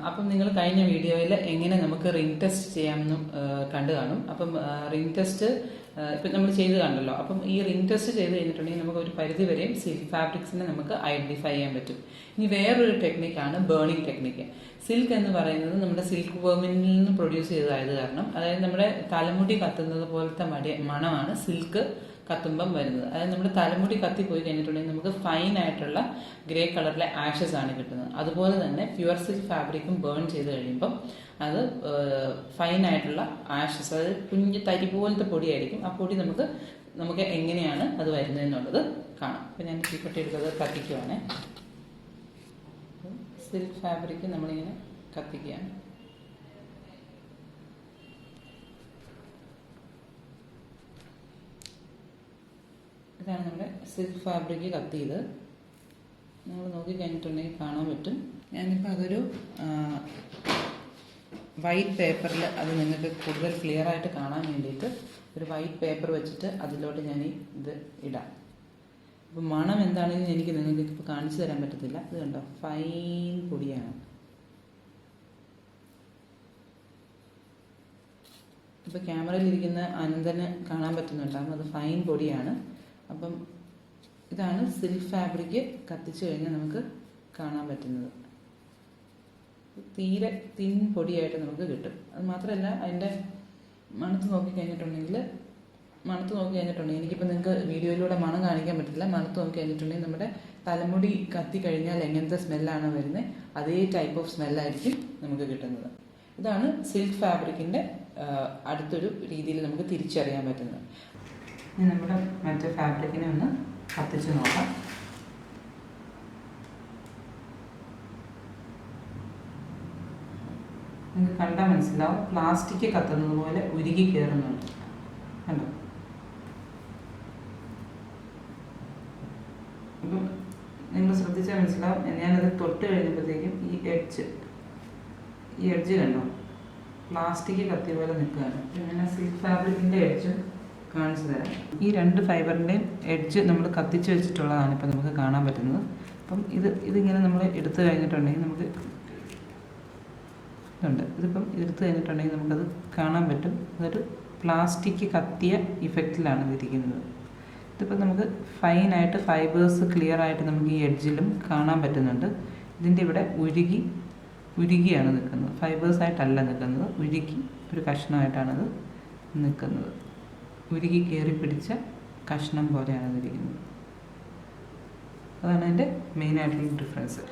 അപ്പം നിങ്ങൾ കഴിഞ്ഞ വീഡിയോയിൽ എങ്ങനെ നമുക്ക് റിംഗ് ടെസ്റ്റ് ചെയ്യാമെന്നും കണ്ടു കാണും. അപ്പം റിംഗ് ടെസ്റ്റ് ഇപ്പം നമ്മൾ ചെയ്ത് കണ്ടല്ലോ. അപ്പം ഈ റിംഗ് ടെസ്റ്റ് ചെയ്ത് കഴിഞ്ഞിട്ടുണ്ടെങ്കിൽ നമുക്ക് ഒരു പരിധി വരെയും സിൽക്ക് ഫാബ്രിക്സിനെ നമുക്ക് ഐഡന്റിഫൈ ചെയ്യാൻ പറ്റും. ഇനി വേറൊരു ടെക്നിക്കാണ് ബേണിംഗ് ടെക്നിക്ക്. സിൽക്ക് എന്ന് പറയുന്നത് നമ്മുടെ സിൽക്ക് വേമിൽ നിന്ന് പ്രൊഡ്യൂസ് ചെയ്തതായത് കാരണം, അതായത് നമ്മുടെ തലമുടി കത്തുന്നത് പോലത്തെ മണമാണ് സിൽക്ക് കത്തുമ്പം വരുന്നത്. അതായത് നമ്മുടെ തലമുടി കത്തിപ്പോയി കഴിഞ്ഞിട്ടുണ്ടെങ്കിൽ നമുക്ക് ഫൈൻ ആയിട്ടുള്ള ഗ്രേ കളറിലെ ആഷസ് ആണ് കിട്ടുന്നത്. അതുപോലെ തന്നെ പ്യുവർ സിൽക്ക് ഫാബ്രിക്കും ബേൺ ചെയ്ത് കഴിയുമ്പം അത് ഫൈൻ ആയിട്ടുള്ള ആഷസ്, അതായത് കുഞ്ഞ് തരി പോലത്തെ പൊടിയായിരിക്കും. ആ പൊടി നമുക്ക് എങ്ങനെയാണ് അത് വരുന്നതെന്നുള്ളത് കാണാം. അപ്പം ഞാൻ തീപ്പെട്ടി എടുത്തത് കത്തിക്കുവാണ്. സിൽക്ക് ഫാബ്രിക് നമ്മളിങ്ങനെ കത്തിക്കുകയാണ്. ഇതാണ് നമ്മുടെ സിൽക്ക് ഫാബ്രിക് കത്തിയത്. നമ്മൾ നോക്കിക്കഴിഞ്ഞിട്ടുണ്ടെങ്കിൽ കാണാൻ പറ്റും. ഞാനിപ്പോൾ അതൊരു വൈറ്റ് പേപ്പറിൽ, അത് നിങ്ങൾക്ക് കൂടുതൽ ക്ലിയർ ആയിട്ട് കാണാൻ വേണ്ടിയിട്ട് ഒരു വൈറ്റ് പേപ്പർ വെച്ചിട്ട് അതിലോട്ട് ഞാൻ ഇത് ഇടാം. അപ്പോൾ മണം എന്താണെന്ന് എനിക്ക് നിങ്ങൾക്ക് ഇപ്പോൾ കാണിച്ചു തരാൻ പറ്റത്തില്ല. ഇത് കണ്ടോ, ഫൈൻ പൊടിയാണ്. ഇപ്പോൾ ക്യാമറയിലിരിക്കുന്ന അനന്തന് കാണാൻ പറ്റുന്നുണ്ടാകും, അത് ഫൈൻ പൊടിയാണ്. അപ്പം ഇതാണ് സിൽക്ക് ഫാബ്രിക് കത്തിച്ചു കഴിഞ്ഞാൽ നമുക്ക് കാണാൻ പറ്റുന്നത്. തീരെ തിൻ പൊടിയായിട്ട് നമുക്ക് കിട്ടും. അത് മാത്രമല്ല, അതിൻ്റെ മണത്ത് നോക്കിക്കഴിഞ്ഞിട്ടുണ്ടെങ്കിൽ എനിക്കിപ്പോൾ നിങ്ങൾക്ക് വീഡിയോയിലൂടെ മണം കാണിക്കാൻ പറ്റില്ല. മണത്ത് നോക്കി കഴിഞ്ഞിട്ടുണ്ടെങ്കിൽ നമ്മുടെ തലമുടി കത്തി കഴിഞ്ഞാൽ എങ്ങനത്തെ സ്മെല്ലാണ് വരുന്നത്, അതേ ടൈപ്പ് ഓഫ് സ്മെല്ലായിരിക്കും നമുക്ക് കിട്ടുന്നത്. ഇതാണ് സിൽക്ക് ഫാബ്രിക്കിൻ്റെ അടുത്തൊരു രീതിയിൽ നമുക്ക് തിരിച്ചറിയാൻ പറ്റുന്നത്. ഇനി നമ്മുടെ മറ്റേ ഫാബ്രിക്കിനെ ഒന്ന് കത്തിച്ച് നോക്കാം. നിങ്ങൾക്ക് കണ്ടാൽ മനസ്സിലാവും, പ്ലാസ്റ്റിക് കത്തുന്നത് പോലെ ഉരുകി കയറുന്നുണ്ട്. കണ്ടോ? അപ്പം നിങ്ങൾ ശ്രദ്ധിച്ചാൽ മനസ്സിലാവും. ഞാനത് തൊട്ട് കഴിഞ്ഞപ്പോഴത്തേക്കും ഈ എഡ്ജ് കണ്ടോ, പ്ലാസ്റ്റിക് കത്തിയ പോലെ നിൽക്കുകയാണ്. ഞാൻ സിൽക്ക് ഫാബ്രിക്കിൻ്റെ എഡ്ജും കാണിച്ചു തരാം. ഈ രണ്ട് ഫൈബറിൻ്റെയും എഡ്ജ് നമ്മൾ കത്തിച്ച് വെച്ചിട്ടുള്ളതാണ് ഇപ്പോൾ നമുക്ക് കാണാൻ പറ്റുന്നത്. അപ്പം ഇതിങ്ങനെ നമ്മൾ എടുത്തു കഴിഞ്ഞിട്ടുണ്ടെങ്കിൽ നമുക്ക് ഇതുണ്ട്. ഇതിപ്പം എടുത്തു കഴിഞ്ഞിട്ടുണ്ടെങ്കിൽ നമുക്കത് കാണാൻ പറ്റും. അതൊരു പ്ലാസ്റ്റിക് കത്തിയ ഇഫക്റ്റിലാണ് ഇതിരിക്കുന്നത്. ഇതിപ്പോൾ നമുക്ക് ഫൈനായിട്ട് ഫൈബേഴ്സ് ക്ലിയർ ആയിട്ട് നമുക്ക് ഈ എഡ്ജിലും കാണാൻ പറ്റുന്നുണ്ട്. ഇതിൻ്റെ ഇവിടെ ഉരുകിയാണ് നിൽക്കുന്നത്, ഫൈബേഴ്സായിട്ടല്ല നിൽക്കുന്നത്, ഉരുകി ഒരു കഷ്ണമായിട്ടാണത് നിൽക്കുന്നത്. ഉരുകി കയറി പിടിച്ച കഷ്ണം പോലെയാണ് ഇതിരിക്കുന്നത്. അതാണ് അതിൻ്റെ മെയിനായിട്ടുള്ള ഡിഫറൻസ്.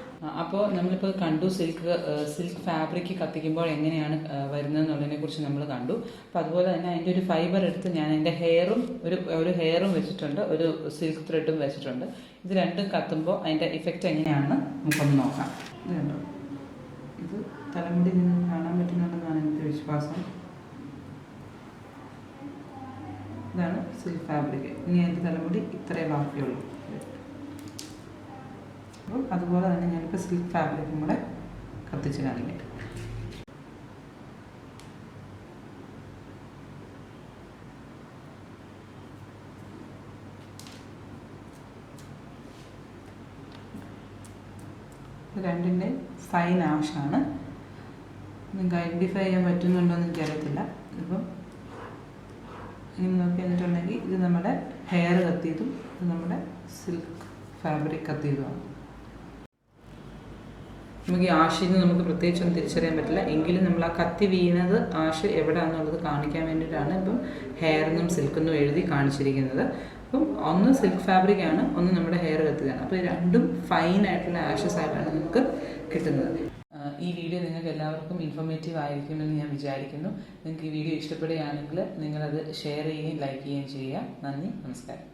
അപ്പോൾ നമ്മളിപ്പോൾ കണ്ടു സിൽക്ക് ഫാബ്രിക് കത്തിക്കുമ്പോൾ എങ്ങനെയാണ് വരുന്നതെന്നുള്ളതിനെ കുറിച്ച് നമ്മൾ കണ്ടു. അപ്പോൾ അതുപോലെ തന്നെ അതിൻ്റെ ഒരു ഫൈബർ എടുത്ത് ഞാൻ അതിൻ്റെ ഒരു ഹെയറും വെച്ചിട്ടുണ്ട്, ഒരു സിൽക്ക് ത്രെഡും വെച്ചിട്ടുണ്ട്. ഇത് രണ്ടും കത്തുമ്പോൾ അതിൻ്റെ ഇഫക്റ്റ് എങ്ങനെയാണെന്ന് നമുക്കൊന്ന് നോക്കാം. ഇത് കണ്ടോ, ഇത് തലമുടി നിന്ന് കാണാൻ പറ്റുന്നുണ്ടെന്നാണ് എൻ്റെ വിശ്വാസം. ഇതാണ് സിൽക്ക് ഫാബ്രിക്. ഇനി അതിൻ്റെ തലമുടി ഇത്രേ ബാക്കിയുള്ളൂ. അപ്പോൾ അതുപോലെ തന്നെ ഞാനിപ്പോൾ സിൽക്ക് ഫാബ്രിക്കും കൂടെ കത്തിച്ച് കാണിക്കാം. രണ്ടിൻ്റെ ഫൈൻ ആഷാണ്. നിങ്ങൾക്ക് ഐഡൻറ്റിഫൈ ചെയ്യാൻ പറ്റുന്നുണ്ടോ എന്ന് എനിക്കറിയത്തില്ല. ഇപ്പം ഇങ്ങനെ നോക്കി കഴിഞ്ഞിട്ടുണ്ടെങ്കിൽ ഇത് നമ്മുടെ ഹെയർ കത്തിയതും ഇത് നമ്മുടെ സിൽക്ക് ഫാബ്രിക് കത്തിയതുമാണ്. നമുക്ക് ഈ ആഷിൽ നിന്ന് നമുക്ക് പ്രത്യേകിച്ചൊന്നും തിരിച്ചറിയാൻ പറ്റില്ല. എങ്കിലും നമ്മൾ ആ കത്തി വീണത് ആഷ് എവിടെയാണെന്നുള്ളത് കാണിക്കാൻ വേണ്ടിയിട്ടാണ് ഇപ്പം ഹെയറിനും സിൽക്കെന്നും എഴുതി കാണിച്ചിരിക്കുന്നത്. അപ്പം ഒന്ന് സിൽക്ക് ഫാബ്രിക് ആണ്, ഒന്ന് നമ്മുടെ ഹെയർ കത്തിയതാണ്. അപ്പോൾ രണ്ടും ഫൈൻ ആയിട്ടുള്ള ആഷസ് ആയിട്ടാണ് നമുക്ക് കിട്ടുന്നത്. ഈ വീഡിയോ നിങ്ങൾക്ക് എല്ലാവർക്കും ഇൻഫോർമേറ്റീവ് ആയിരിക്കുമെന്ന് ഞാൻ വിചാരിക്കുന്നു. നിങ്ങൾക്ക് ഈ വീഡിയോ ഇഷ്ടപ്പെടുകയാണെങ്കിൽ നിങ്ങളത് ഷെയർ ചെയ്യുകയും ലൈക്ക് ചെയ്യുകയും ചെയ്യുക. നന്ദി, നമസ്കാരം.